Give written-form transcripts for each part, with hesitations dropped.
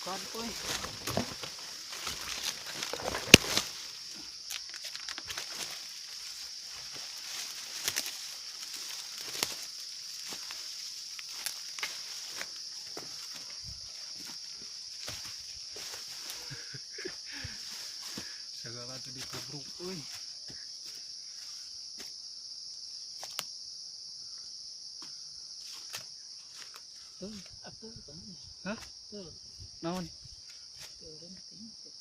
Bukan, euy. Segala tadi kubruk, euy. Tuh, atuh kan. Hah? Tuh. Naon? Turun tinggi.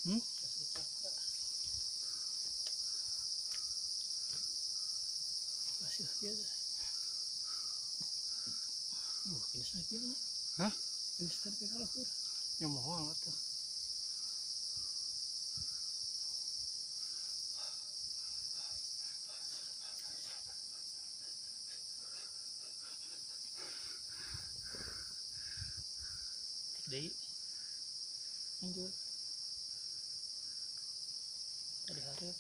Hmm? Masih biasa. Ini sakit na. Hah? Ini sakit kalau kur. Yang mohon atuh. Deui. Lanjut. Tadi hareup.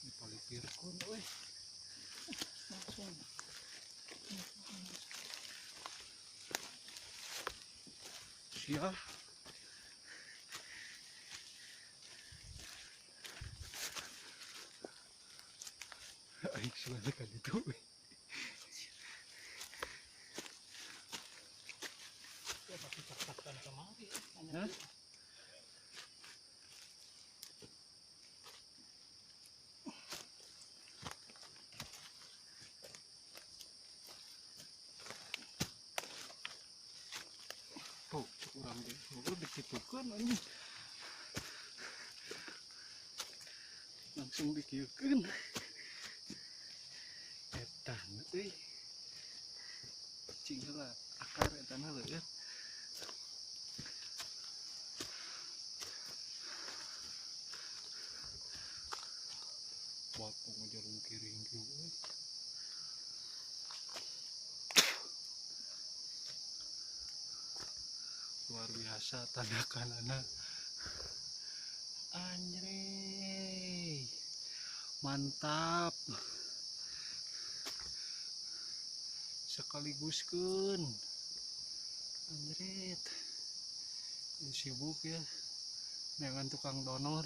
Dipalipirkeun euy. Langsung. Sia. Aing suara kan itu. Ya pasti tak-takkan kemari. Hah? Tuh, kurang deh. Lu dikitukeun anjing. Langsung dikieukeun. Eta euy. Cing heula akar eta na leueur. Potong jarum kiring euy. Luar biasa tandakanana. Anjay. Mantap. Sekaliguskeun. Anjrit. Sibuk ya dengan tukang donor.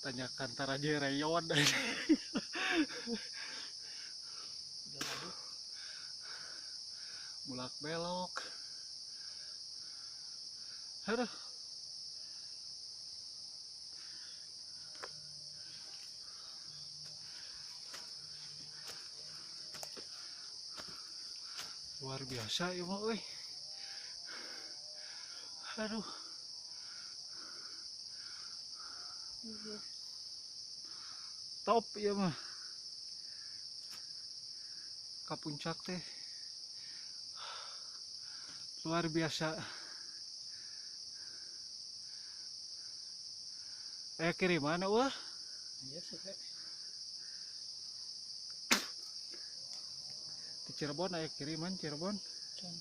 Tanyakan Taraje Rayon. Bulak belok. Aduh. Luar biasa ya mah euy. Aduh. Top ya mah. Ka puncak teh. Luar biasa. Kiriman wah. Iya sih Kak. Di Cirebon aya kiriman Cirebon. Can.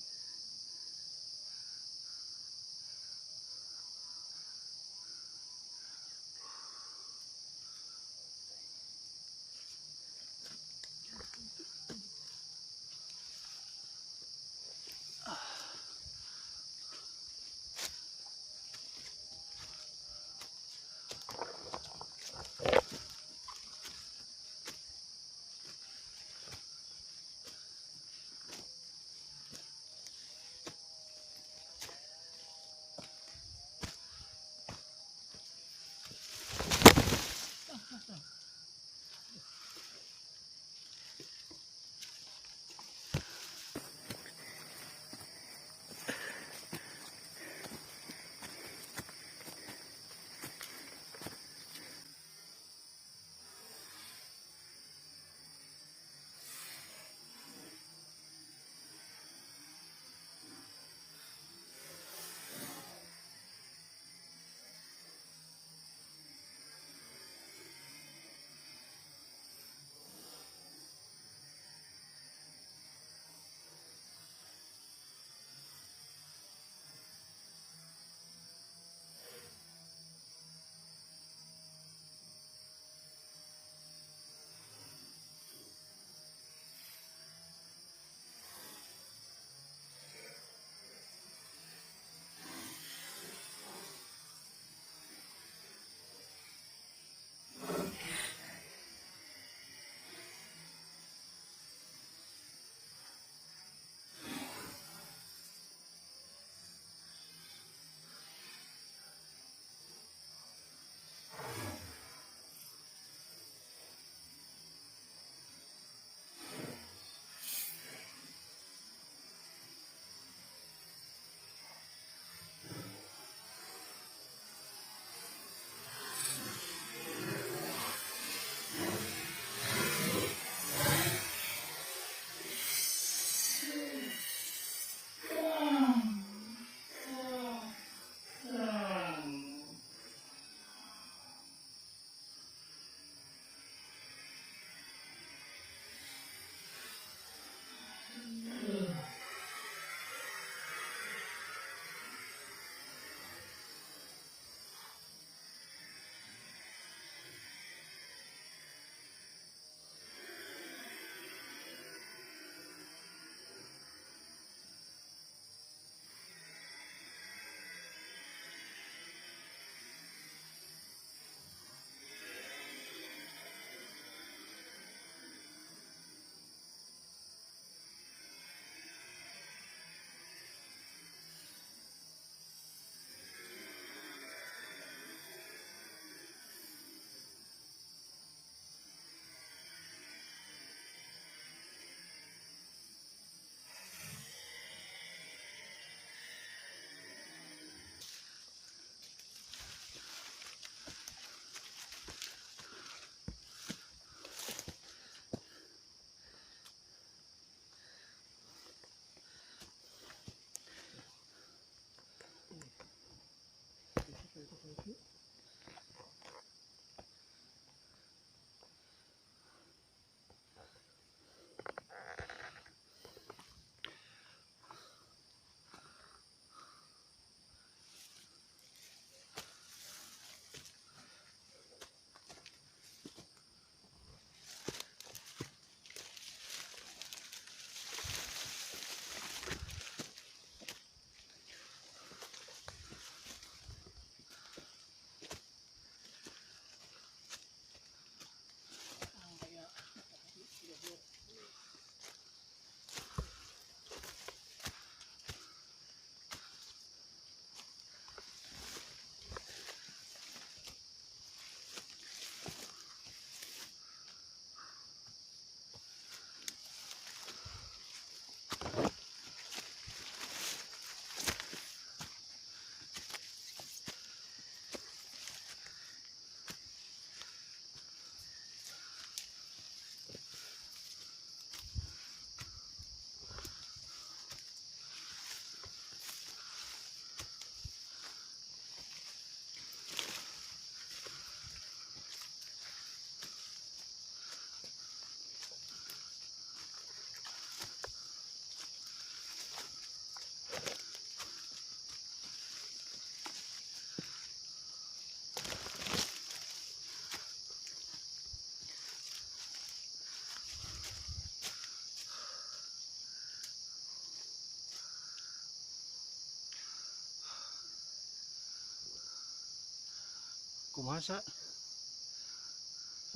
masa?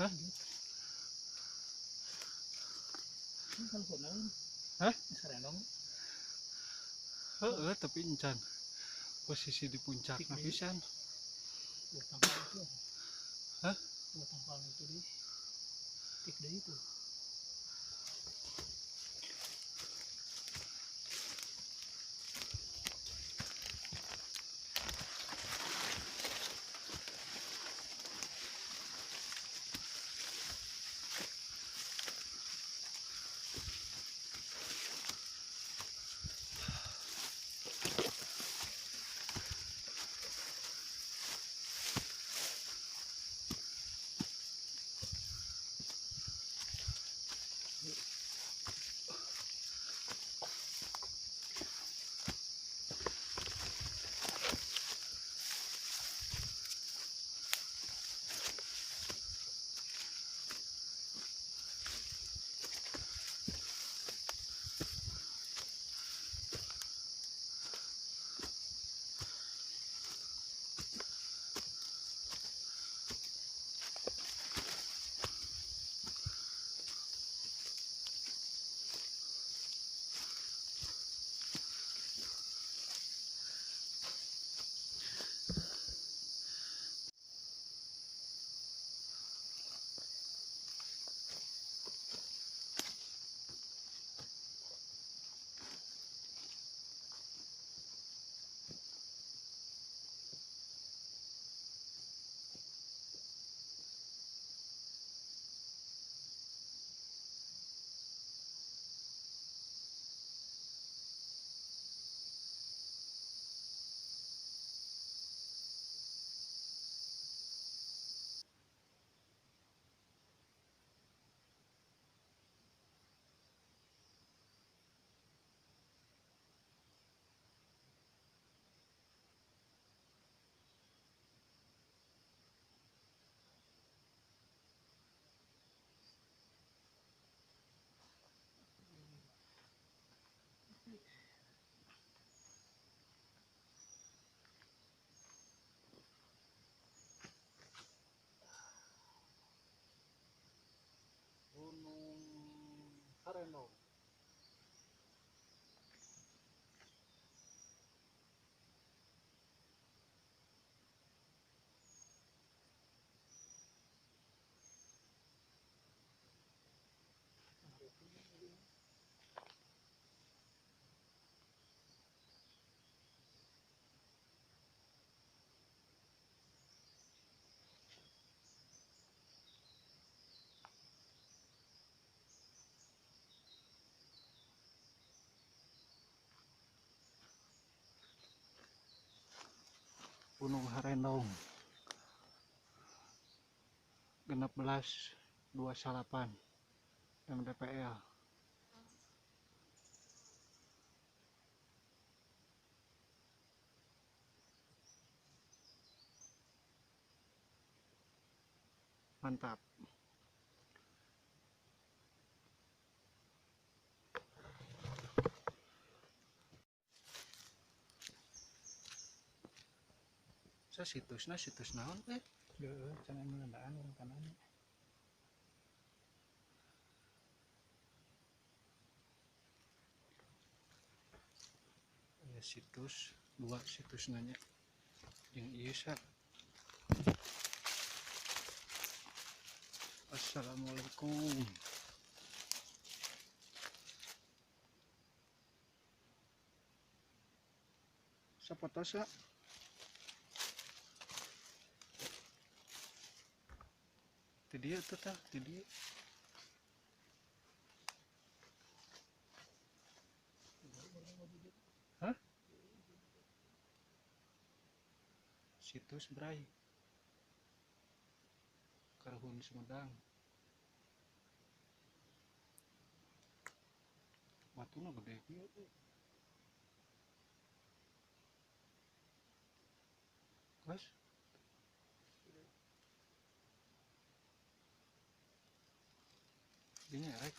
Hah? Ini kan naon? Hah? Sarendong. Heeh, tapi encan posisi di puncak pisan. Tangkal itu. Hah? Tangkal itu deh. Tik deh itu. Gunung Sarendong. Gunung Harendong 1628 MDPL. Mantap. Situs naon teh? Heeh, cenah menandaan orang kanan. Ya situs dua situs nanya yang iya sa. Assalamualaikum. Sapoto sa? Ti dieu teh tah, ti dieu. Hah? Situs Bray. Karhun Sumedang. Watuna gede kieu teh. Guys. Dinya rek.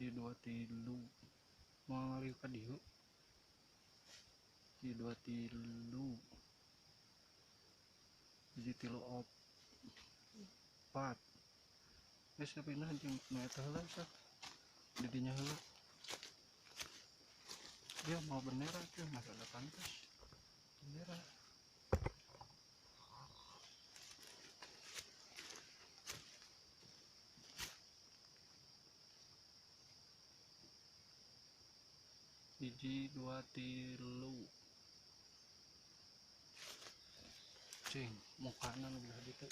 hiji dua tilu mau ngaliu ka dieu hiji dua tilu hiji tilu opat geus sapina jeung nu eta heula sak di dinya heula dia mau bendera tuh masalah pantas bendera hiji dua tilu cing mukana nu belah ditu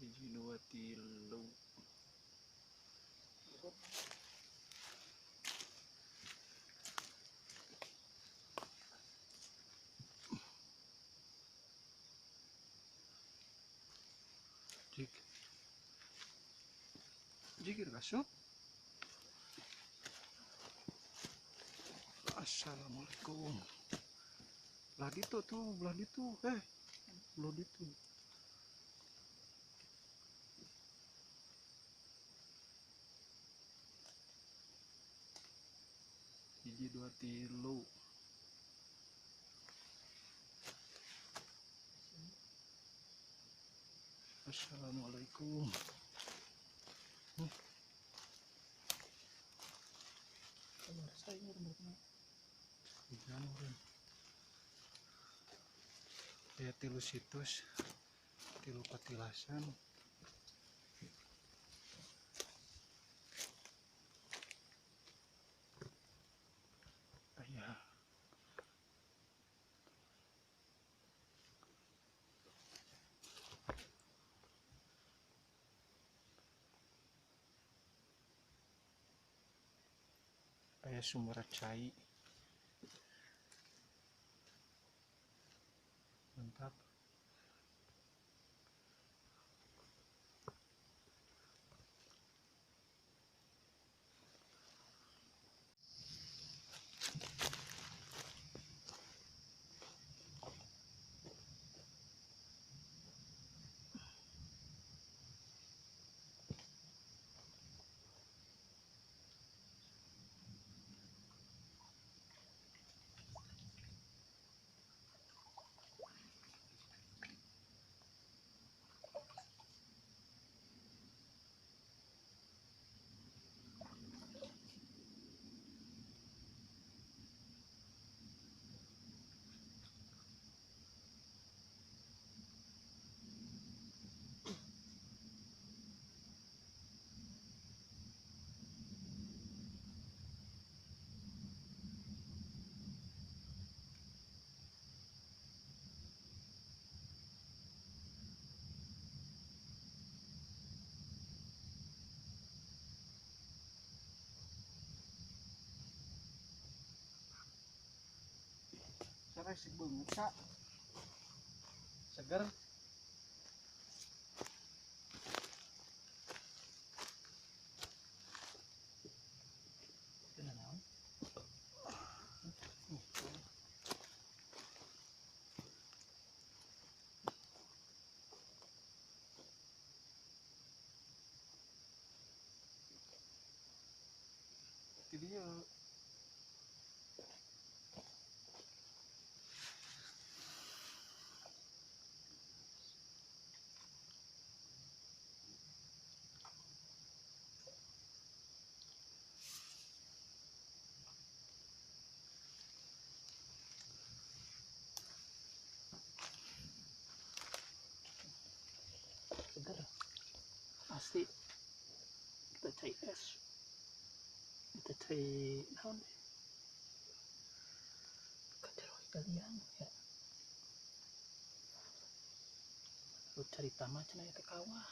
hiji dua tilu jikir kasut. Assalamualaikum. Belah ditu tuh, belah ditu, belah ditu. Hiji dua tilu. Assalamualaikum. Keluar sayur berapa? Jangan. Ya tilu situs, tilu patilasan. Ayah. Ayah sumber cai. Mantap. Cara si bengsa seger. Dia Segar. Asli. Kita cai es. Kita cai naon? Kaceroy kalian ya. Lu cari tamat cenah teh kawah.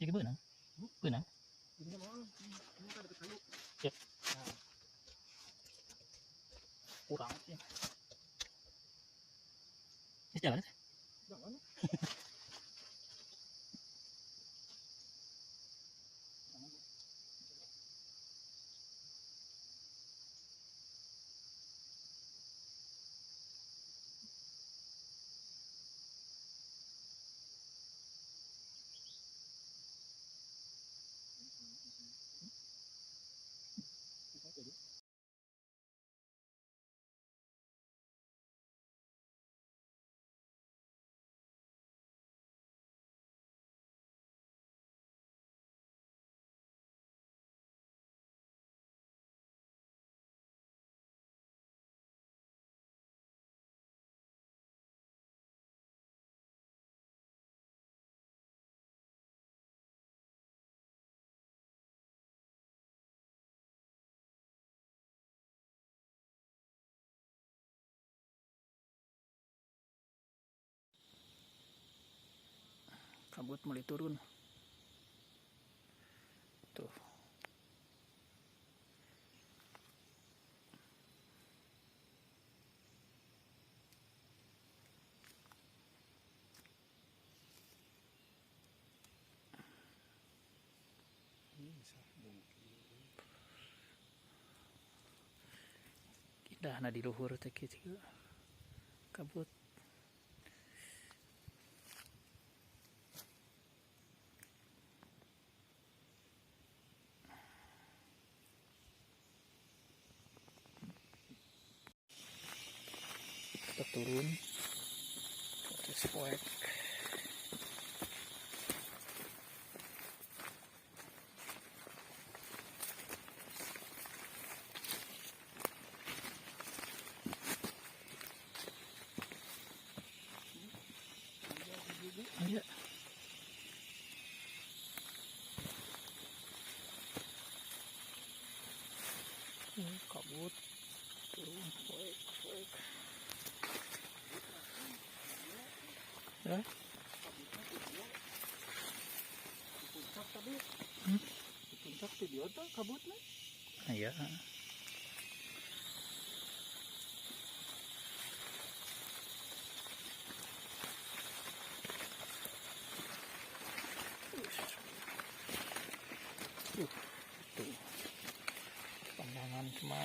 Jadi benang. Benang. Ini mau, ini kan ada kayu. Kurang sih. Ini jalan. Jangan. Kabut mulai turun. Tuh. Dah na di luhur teh kieu kabut. Kita turun. Terus poek. Iya. Kabut turun poek. Ya. Puncak tadi. Hmm? Puncak tuh dia tuh kabutnya. Iya. Tuh. Pandangan cuma